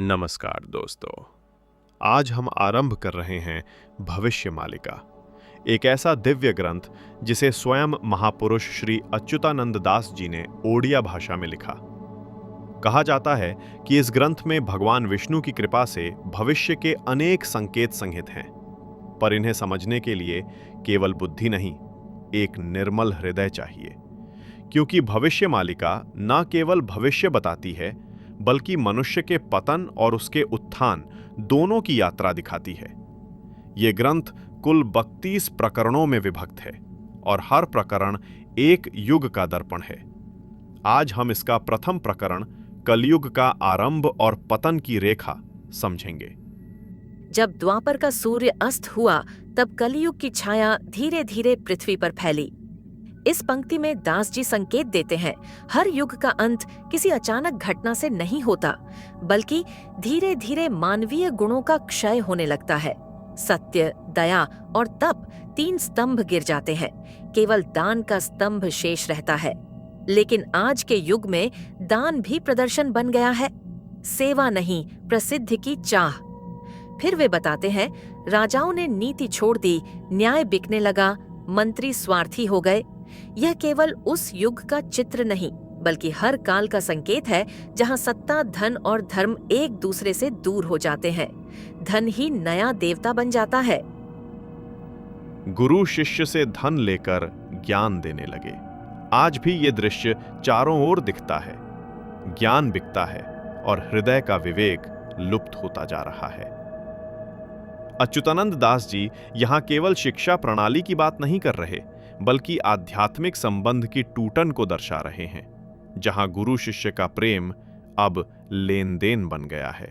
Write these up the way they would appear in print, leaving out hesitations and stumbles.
नमस्कार दोस्तों। आज हम आरंभ कर रहे हैं भविष्य मालिका, एक ऐसा दिव्य ग्रंथ जिसे स्वयं महापुरुष श्री अच्युतानंद दास जी ने ओडिया भाषा में लिखा। कहा जाता है कि इस ग्रंथ में भगवान विष्णु की कृपा से भविष्य के अनेक संकेत संहित हैं, पर इन्हें समझने के लिए केवल बुद्धि नहीं, एक निर्मल हृदय चाहिए। क्योंकि भविष्य मालिका न केवल भविष्य बताती है, बल्कि मनुष्य के पतन और उसके उत्थान दोनों की यात्रा दिखाती है। ये ग्रंथ कुल 32 प्रकरणों में विभक्त है और हर प्रकरण एक युग का दर्पण है। आज हम इसका प्रथम प्रकरण कलयुग का आरंभ और पतन की रेखा समझेंगे। जब द्वापर का सूर्य अस्त हुआ, तब कलयुग की छाया धीरे धीरे पृथ्वी पर फैली। इस पंक्ति में दास जी संकेत देते हैं, हर युग का अंत किसी अचानक घटना से नहीं होता, बल्कि धीरे धीरे मानवीय गुणों का क्षय होने लगता है। सत्य, दया और तप 3 स्तंभ गिर जाते हैं, केवल दान का स्तंभ शेष रहता है। लेकिन आज के युग में दान भी प्रदर्शन बन गया है, सेवा नहीं, प्रसिद्धि की चाह। फिर वे बताते हैं, राजाओं ने नीति छोड़ दी, न्याय बिकने लगा, मंत्री स्वार्थी हो गए। यह केवल उस युग का चित्र नहीं, बल्कि हर काल का संकेत है, जहां सत्ता, धन और धर्म एक दूसरे से दूर हो जाते हैं। धन ही नया देवता बन जाता है। गुरु शिष्य से धन लेकर ज्ञान देने लगे। आज भी ये दृश्य चारों ओर दिखता है। ज्ञान बिकता है और हृदय का विवेक लुप्त होता जा रहा है। अच्युतानंद दास जी यहाँ केवल शिक्षा प्रणाली की बात नहीं कर रहे, बल्कि आध्यात्मिक संबंध की टूटन को दर्शा रहे हैं, जहां गुरु शिष्य का प्रेम अब लेन देन बन गया है।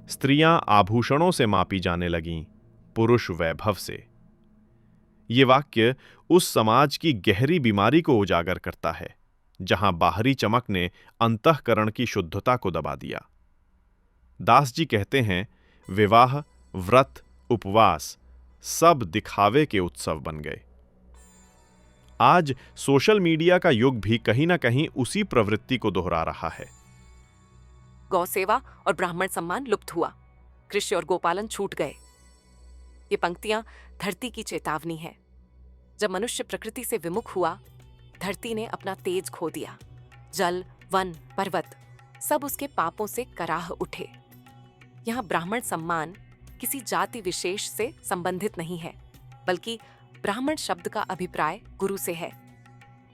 स्त्रियां आभूषणों से मापी जाने लगीं, पुरुष वैभव से। ये वाक्य उस समाज की गहरी बीमारी को उजागर करता है, जहां बाहरी चमक ने अंतःकरण की शुद्धता को दबा दिया। दास जी कहते हैं, विवाह, व्रत, उपवास सब दिखावे के उत्सव बन गए। आज सोशल मीडिया का युग भी कहीं ना कहीं उसी प्रवृत्ति को दोहरा रहा है। गौ सेवा और ब्राह्मण सम्मान लुप्त हुआ, कृषि और गोपालन छूट गए। ये पंक्तियां धरती की चेतावनी है। जब मनुष्य प्रकृति से विमुख हुआ, धरती ने अपना तेज खो दिया। जल, वन, पर्वत सब उसके पापों से कराह उठे। यहाँ ब्राह्मण सम्मान किसी जाति विशेष से संबंधित नहीं है, बल्कि ब्राह्मण शब्द का अभिप्राय गुरु से है,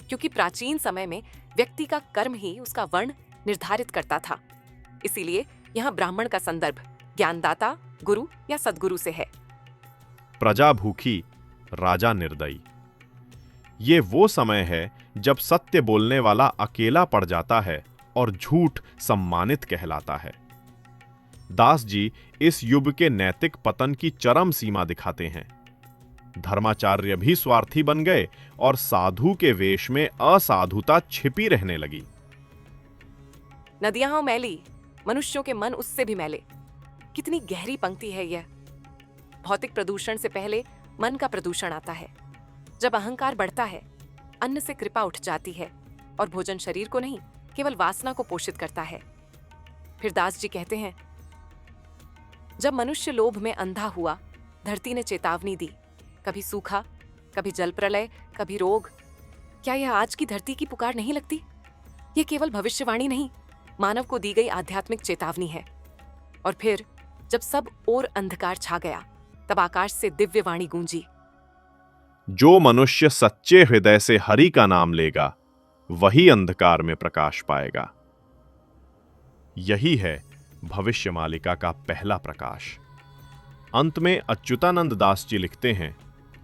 क्योंकि प्राचीन समय में व्यक्ति का कर्म ही उसका वर्ण निर्धारित करता था। इसीलिए यहाँ ब्राह्मण का संदर्भ ज्ञानदाता, गुरु या सद्गुरु से है। प्रजा भूखी, राजा निर्दयी। ये वो समय है जब सत्य बोलने वाला अकेला पड़ जाता है और झूठ सम्मानित कहलाता है। दास जी इस युग के नैतिक पतन की चरम सीमा दिखाते हैं। धर्माचार्य भी स्वार्थी बन गए और साधु के वेश में असाधुता छिपी रहने लगी। नदियां हो मैली, मनुष्यों के मन उससे भी मैले। कितनी गहरी पंक्ति है यह। भौतिक प्रदूषण से पहले मन का प्रदूषण आता है। जब अहंकार बढ़ता है, अन्न से कृपा उठ जाती है और भोजन शरीर को नहीं, केवल वासना को पोषित करता है। फिर दास जी कहते हैं, जब मनुष्य लोभ में अंधा हुआ, धरती ने चेतावनी दी। कभी सूखा, कभी जल प्रलय, कभी रोग। क्या यह आज की धरती की पुकार नहीं लगती? यह केवल भविष्यवाणी नहीं, मानव को दी गई आध्यात्मिक चेतावनी है। और फिर जब सब और अंधकार छा गया, तब आकाश से दिव्य वाणी गूंजी, जो मनुष्य सच्चे हृदय से हरि का नाम लेगा, वही अंधकार में प्रकाश पाएगा। यही है भविष्य मालिका का पहला प्रकाश। अंत में अच्युतानंद दास जी लिखते हैं,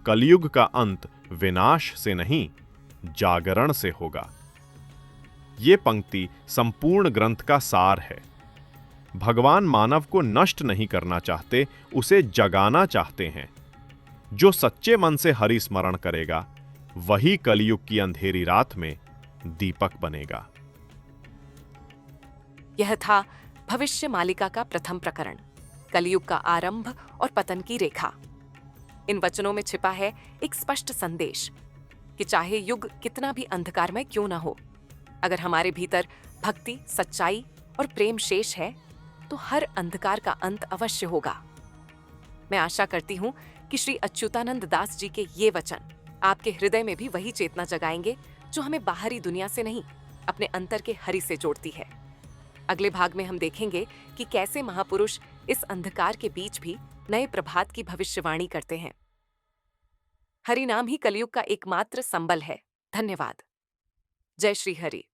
कलयुग का अंत विनाश से नहीं, जागरण से होगा। ये पंक्ति संपूर्ण ग्रंथ का सार है। भगवान मानव को नष्ट नहीं करना चाहते, उसे जगाना चाहते हैं। जो सच्चे मन से हरि स्मरण करेगा, वही कलयुग की अंधेरी रात में दीपक बनेगा। यह था भविष्य मालिका का प्रथम प्रकरण, कलयुग का आरंभ और पतन की रेखा। इन वचनों में छिपा है एक स्पष्ट संदेश कि चाहे युग कितना भी अंधकारमय क्यों न हो, अगर हमारे भीतर भक्ति, सच्चाई और प्रेम शेष है तो हर अंधकार का अंत अवश्य होगा। मैं आशा करती हूँ कि श्री अच्युतानंद दास जी के ये वचन आपके हृदय में भी वही चेतना जगाएंगे जो हमें बाहरी दुनिया से नहीं, अपने अंतर के हरि से जोड़ती है। अगले भाग में हम देखेंगे कि कैसे महापुरुष इस अंधकार के बीच भी नए प्रभात की भविष्यवाणी करते हैं। हरि नाम ही कलयुग का एकमात्र संबल है। धन्यवाद। जय श्री हरि।